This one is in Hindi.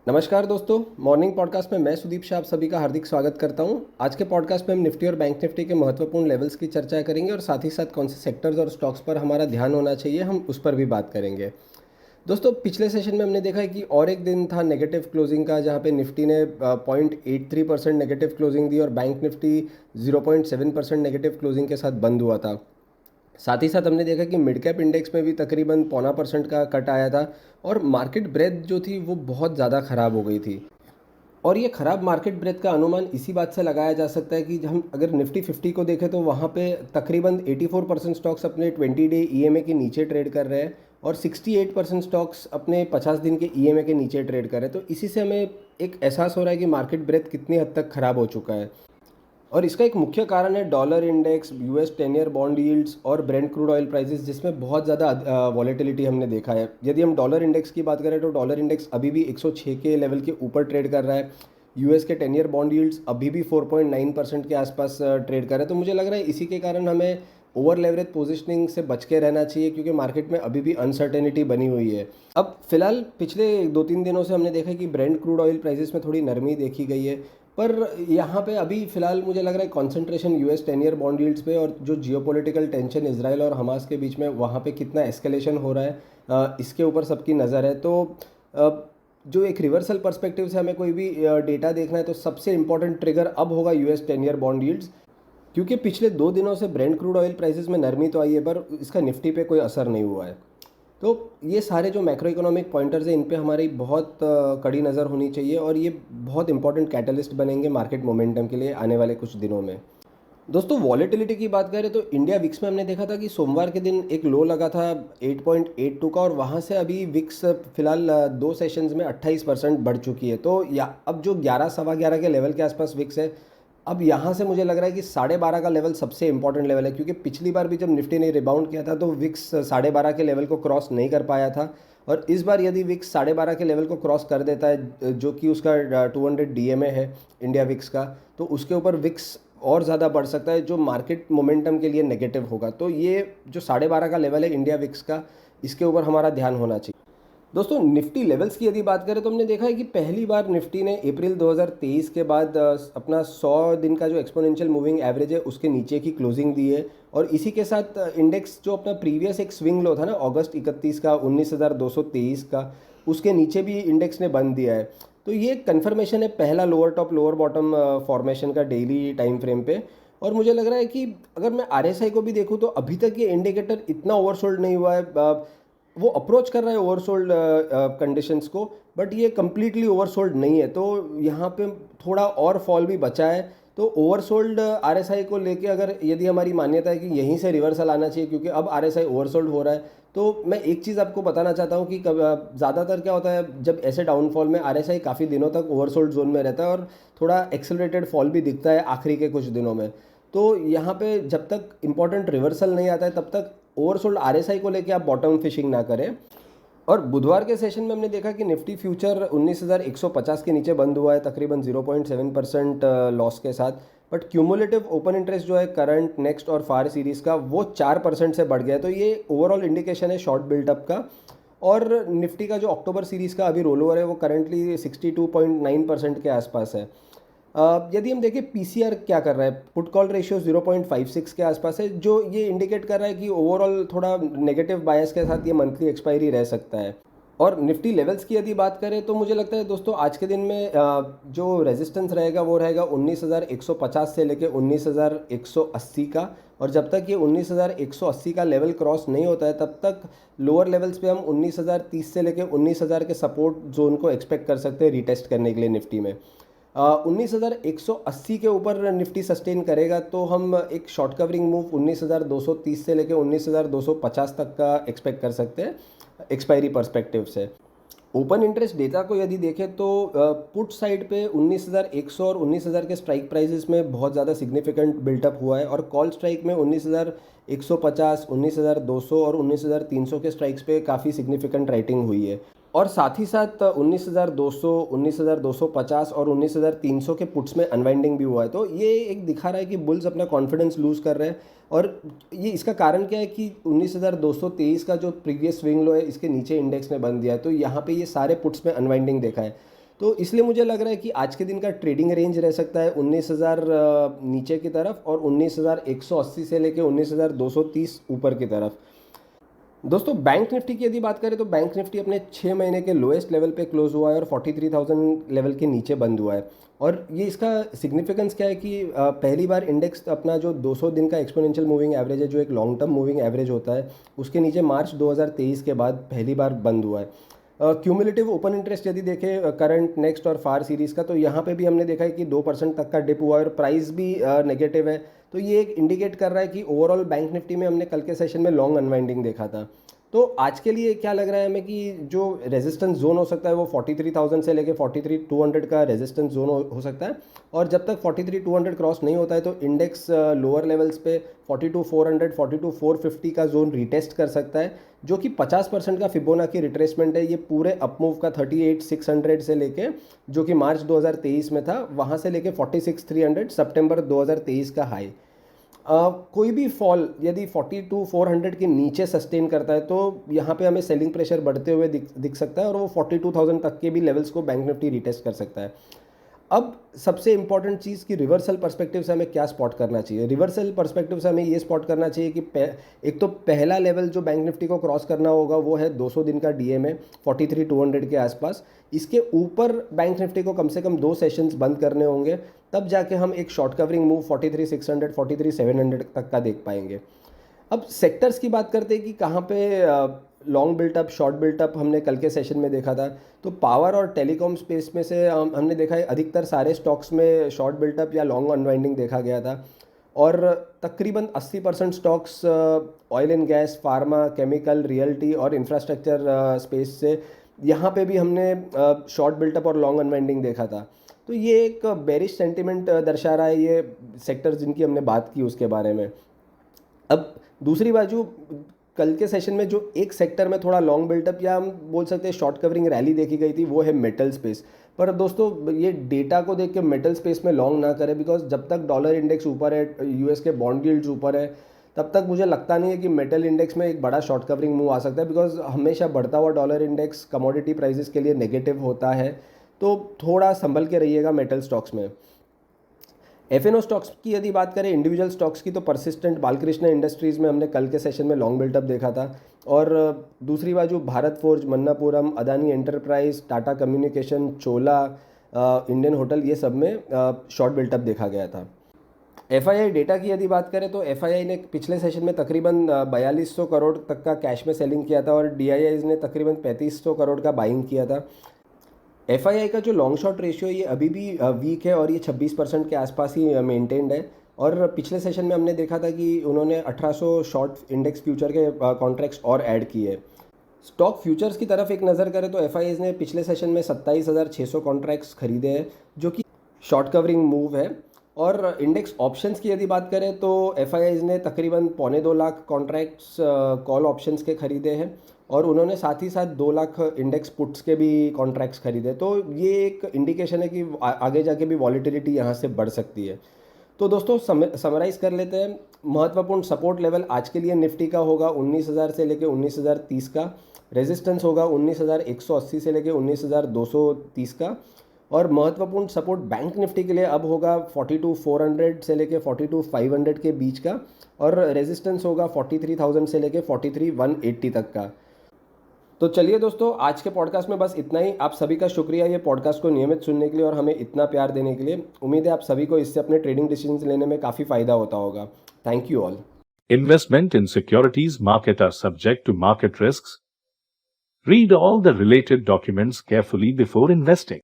नमस्कार दोस्तों, मॉर्निंग पॉडकास्ट में मैं सुदीप शाह आप सभी का हार्दिक स्वागत करता हूं। आज के पॉडकास्ट में हम निफ्टी और बैंक निफ्टी के महत्वपूर्ण लेवल्स की चर्चा करेंगे और साथ ही साथ कौन से सेक्टर्स और स्टॉक्स पर हमारा ध्यान होना चाहिए, हम उस पर भी बात करेंगे। दोस्तों, पिछले सेशन में हमने देखा है कि और एक दिन था नेगेटिव क्लोजिंग का, जहां पे निफ्टी ने 0.83% नेगेटिव क्लोजिंग दी और बैंक निफ्टी 0.7% नेगेटिव क्लोजिंग के साथ बंद हुआ था। साथ ही साथ हमने देखा कि मिड कैप इंडेक्स में भी तकरीबन 0.25% का कट आया था और मार्केट ब्रेथ जो थी वो बहुत ज़्यादा ख़राब हो गई थी। और ये ख़राब मार्केट ब्रेथ का अनुमान इसी बात से लगाया जा सकता है कि हम अगर निफ्टी 50 को देखें तो वहाँ पे तकरीबन 84% स्टॉक्स अपने 20 डे ईएमए के नीचे ट्रेड कर रहे हैं और 68% स्टॉक्स अपने 50 दिन के ईएमए के नीचे ट्रेड कर रहे हैं। तो इसी से हमें एक एहसास हो रहा है कि मार्केट ब्रेथ कितनी हद तक ख़राब हो चुका है। और इसका एक मुख्य कारण है dollar index, US 10 year bond yields और ब्रेंट क्रूड ऑयल प्राइसेस, जिसमें बहुत ज़्यादा वॉलेटिलिटी हमने देखा है। यदि हम डॉलर इंडेक्स की बात करें तो डॉलर इंडेक्स अभी भी 106 के लेवल के ऊपर ट्रेड कर रहा है। यूएस के 10 ईयर बॉन्ड यील्ड्स अभी भी 4.9% के आसपास ट्रेड कर रहे हैं। तो मुझे लग रहा है इसी के कारण हमें ओवर लेवरेज पोजिशनिंग से बच के रहना चाहिए, क्योंकि मार्केट में अभी भी अनसर्टेनिटी बनी हुई है। अब फिलहाल पिछले 2-3 दिनों से हमने देखा है कि ब्रेंट क्रूड ऑयल प्राइसेस में थोड़ी नरमी देखी गई है, पर यहाँ पे अभी फ़िलहाल मुझे लग रहा है concentration US 10 year bond yields पे, और जो जियोपॉलिटिकल टेंशन इजराइल और हमास के बीच में वहाँ पे कितना एस्केलेशन हो रहा है, इसके ऊपर सबकी नज़र है। तो अ, जो एक रिवर्सल पर्सपेक्टिव से हमें कोई भी डेटा देखना है तो सबसे इंपॉर्टेंट ट्रिगर अब होगा यूएस 10 ईयर बॉन्ड यील्ड्स, क्योंकि पिछले 2 दिनों से ब्रेंट क्रूड ऑयल प्राइसेस में नरमी तो आई है पर इसका निफ्टी पे कोई असर नहीं हुआ है। तो ये सारे जो मैक्रो इकोनॉमिक पॉइंटर्स हैं, इन पे हमारी बहुत कड़ी नज़र होनी चाहिए और ये बहुत इंपॉर्टेंट कैटलिस्ट बनेंगे मार्केट मोमेंटम के लिए आने वाले कुछ दिनों में। दोस्तों, वॉलेटिलिटी की बात करें तो इंडिया विक्स में हमने देखा था कि सोमवार के दिन एक लो लगा था 8.82 का, और वहाँ से अभी विक्स फिलहाल 2 सेशंस में 28% बढ़ चुकी है। तो या अब जो 11 सवा 11 के लेवल के आसपास विक्स है, अब यहाँ से मुझे लग रहा है कि 12.5 का लेवल सबसे इंपॉर्टेंट लेवल है, क्योंकि पिछली बार भी जब निफ्टी ने रिबाउंड किया था तो विक्स 12.5 के लेवल को क्रॉस नहीं कर पाया था। और इस बार यदि विक्स 12.5 के लेवल को क्रॉस कर देता है, जो कि उसका 200 डीएमए है इंडिया विक्स का, तो उसके ऊपर विक्स और ज़्यादा बढ़ सकता है, जो मार्केट मोमेंटम के लिए नेगेटिव होगा। तो ये जो 12.5 का लेवल है इंडिया विक्स का, इसके ऊपर हमारा ध्यान होना चाहिए। दोस्तों, निफ्टी लेवल्स की यदि बात करें तो हमने देखा है कि पहली बार निफ्टी ने अप्रैल 2023 के बाद अपना 100 दिन का जो एक्सपोनेंशियल मूविंग एवरेज है उसके नीचे की क्लोजिंग दी है, और इसी के साथ इंडेक्स जो अपना प्रीवियस एक स्विंग लो था ना अगस्त 31 का 19,223 का, उसके नीचे भी इंडेक्स ने बंद दिया है। तो ये कन्फर्मेशन है पहला lower top lower bottom formation का डेली टाइम फ्रेम पे। और मुझे लग रहा है कि अगर मैं आरएसआई को भी देखूँ तो अभी तक ये इंडिकेटर इतना ओवरसोल्ड नहीं हुआ है। वो अप्रोच कर रहा है ओवरसोल्ड कंडीशंस को, बट ये कम्प्लीटली ओवरसोल्ड नहीं है। तो यहाँ पे थोड़ा और फॉल भी बचा है। तो ओवरसोल्ड आरएसआई को लेके अगर यदि हमारी मान्यता है कि यहीं से रिवर्सल आना चाहिए, क्योंकि अब आरएसआई ओवरसोल्ड हो रहा है, तो मैं एक चीज़ आपको बताना चाहता हूँ कि ज़्यादातर क्या होता है जब ऐसे डाउनफॉल में आरएसआई काफ़ी दिनों तक ओवरसोल्ड जोन में रहता है और थोड़ा एक्सेलरेटेड फॉल भी दिखता है आखिरी के कुछ दिनों में। तो यहाँ पे जब तक इम्पोर्टेंट रिवर्सल नहीं आता है तब तक ओवरसोल्ड आरएसआई को लेके आप बॉटम फिशिंग ना करें। और बुधवार के सेशन में हमने देखा कि निफ्टी फ्यूचर 19,150 के नीचे बंद हुआ है तकरीबन 0.7% लॉस के साथ। बट क्यूमुलेटिव ओपन इंटरेस्ट जो है करंट, नेक्स्ट और फार सीरीज़ का, वो 4% से बढ़ गया है। तो ये ओवरऑल इंडिकेशन है शॉर्ट बिल्टअप का। और निफ्टी का जो अक्टूबर सीरीज़ का अभी रोल ओवर है वो करंटली 62.9% के आसपास है। यदि हम देखें पीसीआर क्या कर रहा है, पुट कॉल रेशियो 0.56 के आसपास है, जो ये इंडिकेट कर रहा है कि ओवरऑल थोड़ा नेगेटिव बायस के साथ ये मंथली एक्सपायरी रह सकता है। और निफ्टी लेवल्स की यदि बात करें तो मुझे लगता है दोस्तों आज के दिन में जो रेजिस्टेंस रहेगा वो रहेगा 19,150 से लेके 19,180 का। और जब तक ये 19,180 का लेवल क्रॉस नहीं होता है तब तक लोअर लेवल्स पे हम 19,030 से लेके 19,000 के सपोर्ट जोन को एक्सपेक्ट कर सकते हैं रीटेस्ट करने के लिए निफ्टी में। 19,180 के ऊपर निफ्टी सस्टेन करेगा तो हम एक शॉर्ट कवरिंग मूव 19,230 से लेके 19,250 तक का एक्सपेक्ट कर सकते हैं एक्सपायरी पर्सपेक्टिव से। ओपन इंटरेस्ट डेटा को यदि देखें तो पुट साइड पे 19,100 और 19,000 के स्ट्राइक प्राइसेस में बहुत ज़्यादा सिग्निफिकेंट बिल्टअप हुआ है, और कॉल स्ट्राइक में 19,150, 19,200 और 19,300 के स्ट्राइक्स पे काफ़ी सिग्निफिकेंट राइटिंग हुई है। और साथ ही साथ 19,200, 19,250 और 19,300 के पुट्स में अनवाइंडिंग भी हुआ है। तो ये एक दिखा रहा है कि बुल्स अपना कॉन्फिडेंस लूज़ कर रहे हैं। और ये इसका कारण क्या है कि 19,223 का जो प्रीवियस स्विंग लो है इसके नीचे इंडेक्स ने बंद दिया है, तो यहाँ पे ये सारे पुट्स में अनवाइंडिंग देखा है। तो इसलिए मुझे लग रहा है कि आज के दिन का ट्रेडिंग रेंज रह सकता है 19,000 नीचे की तरफ और 19,180 से लेके 19,230 ऊपर की तरफ। दोस्तों बैंक निफ्टी की यदि बात करें तो बैंक निफ्टी अपने 6 महीने के लोएस्ट लेवल पे क्लोज हुआ है और 43,000 लेवल के नीचे बंद हुआ है। और ये इसका सिग्निफिकेंस क्या है कि पहली बार इंडेक्स अपना जो 200 दिन का एक्सपोनेंशियल मूविंग एवरेज है, जो एक लॉन्ग टर्म मूविंग एवरेज होता है, उसके नीचे मार्च 2023 के बाद पहली बार बंद हुआ है। क्यूमुलेटिव ओपन इंटरेस्ट यदि देखें करंट, नेक्स्ट और फार सीरीज़ का, तो यहाँ पे भी हमने देखा है कि 2% तक का डिप हुआ है और प्राइस भी नेगेटिव है। तो ये एक इंडिकेट कर रहा है कि ओवरऑल बैंक निफ्टी में हमने कल के सेशन में लॉन्ग अनवाइंडिंग देखा था। तो आज के लिए क्या लग रहा है हमें कि जो रेजिस्टेंस जोन हो सकता है वो 43,000 से लेके 43,200 का रेजिस्टेंस जोन हो सकता है। और जब तक 43,200 क्रॉस नहीं होता है तो इंडेक्स लोअर लेवल्स पे 42,400, 42,450 का जोन रिटेस्ट कर सकता है, जो कि 50% का फिबोनाची रिट्रेसमेंट है। ये पूरे अपमूव का 38,600 से लेके, जो कि मार्च 2023 में था, वहाँ से लेके 46,300 सितंबर 2023 का हाई। कोई भी फॉल यदि 42,400 के नीचे सस्टेन करता है तो यहाँ पे हमें सेलिंग प्रेशर बढ़ते हुए दिख सकता है और वो 42,000 तक के भी लेवल्स को बैंक निफ्टी रिटेस्ट कर सकता है। अब सबसे इंपॉर्टेंट चीज़ कि रिवर्सल पर्सपेक्टिव से हमें क्या स्पॉट करना चाहिए। रिवर्सल पर्सपेक्टिव से हमें ये स्पॉट करना चाहिए कि एक तो पहला लेवल जो बैंक निफ्टी को क्रॉस करना होगा वो है 200 दिन का डीएमए 43,200 के आसपास। इसके ऊपर बैंक निफ्टी को कम से कम 2 सेशंस बंद करने होंगे, तब जाके हम एक शॉर्ट कवरिंग मूव 43,600, 43,700 तक का देख पाएंगे। अब सेक्टर्स की बात करते हैं कि कहाँ पे लॉन्ग बिल्टअप, शॉर्ट बिल्टअप हमने कल के सेशन में देखा था। तो पावर और टेलीकॉम स्पेस में से हमने देखा है अधिकतर सारे स्टॉक्स में शॉर्ट बिल्टअप या लॉन्ग अनवाइंडिंग देखा गया था। और तकरीबन 80% stocks oil and gas, pharma, chemical, realty और इंफ्रास्ट्रक्चर स्पेस से, यहाँ पे भी हमने शॉर्ट बिल्टअप और लॉन्ग अनवाइंडिंग देखा था। तो ये एक बेरिश सेंटिमेंट दर्शा रहा है ये सेक्टर्स जिनकी हमने बात की उसके बारे में। अब दूसरी बाजू कल के सेशन में जो एक सेक्टर में थोड़ा लॉन्ग बिल्टअप या हम बोल सकते हैं शॉर्ट कवरिंग रैली देखी गई थी वो है मेटल स्पेस। पर दोस्तों ये डेटा को देख के मेटल स्पेस में लॉन्ग ना करें, बिकॉज जब तक डॉलर इंडेक्स ऊपर है, यूएस के बॉन्ड यील्ड्स ऊपर है, तब तक मुझे लगता नहीं है कि मेटल इंडेक्स में एक बड़ा शॉर्ट कवरिंग मूव आ सकता है, बिकॉज हमेशा बढ़ता हुआ डॉलर इंडेक्स कमोडिटी प्राइसेस के लिए नेगेटिव होता है। तो थोड़ा संभल के रहिएगा मेटल स्टॉक्स में। एफएनओ स्टॉक्स की यदि बात करें, इंडिविजुअल स्टॉक्स की, तो परसिस्टेंट बालकृष्ण इंडस्ट्रीज़ में हमने कल के सेशन में लॉन्ग बिल्टअप देखा था। और दूसरी बाजू Bharat Forge, Manappuram, Adani enterprise, Tata communication, Chola, Indian hotel, ये सब में शॉर्ट बिल्टअप देखा गया था। एफआईआई डेटा की यदि बात करें तो एफआईआई ने पिछले सेशन में तकरीबन 4200 करोड़ तक का कैश में सेलिंग किया था और डीआईआईज ने तकरीबन 3500 करोड़ का बाइंग किया था। एफआईआई का जो लॉन्ग शॉट रेशियो ये अभी भी वीक है और ये 26% के आसपास ही मेंटेन्ड है। और पिछले सेशन में हमने देखा था कि उन्होंने 1800 शॉर्ट इंडेक्स फ्यूचर के कॉन्ट्रैक्ट्स और ऐड किए। स्टॉक फ्यूचर्स की तरफ एक नज़र करें तो एफआईआई ने पिछले सेशन में 27,600 कॉन्ट्रैक्ट्स खरीदे हैं, जो कि शॉर्ट कवरिंग मूव है। और इंडेक्स ऑप्शंस की यदि बात करें तो एफआईआई ने तकरीबन 2.25 लाख कॉन्ट्रैक्ट्स कॉल ऑप्शंस के खरीदे हैं और उन्होंने साथ ही साथ 2 लाख इंडेक्स पुट्स के भी कॉन्ट्रैक्ट्स खरीदे। तो ये एक इंडिकेशन है कि आगे जाके भी वॉलीटिलिटी यहाँ से बढ़ सकती है। तो दोस्तों समराइज़ कर लेते हैं। महत्वपूर्ण सपोर्ट लेवल आज के लिए निफ्टी का होगा 19,000 से लेके 19,030 का। रेजिस्टेंस होगा 19,180 से लेके 19,230 का। और महत्वपूर्ण सपोर्ट बैंक निफ्टी के लिए अब होगा 42,400 से लेके 42,500 के बीच का। और रेजिस्टेंस होगा 43,000 से लेके 43,180 तक का। तो चलिए दोस्तों, आज के पॉडकास्ट में बस इतना ही। आप सभी का शुक्रिया ये पॉडकास्ट को नियमित सुनने के लिए और हमें इतना प्यार देने के लिए। उम्मीद है आप सभी को इससे अपने ट्रेडिंग डिसीजंस लेने में काफ़ी फायदा होता होगा। Thank you all. Investment in securities market are subject to market risks. Read all the related documents carefully before investing.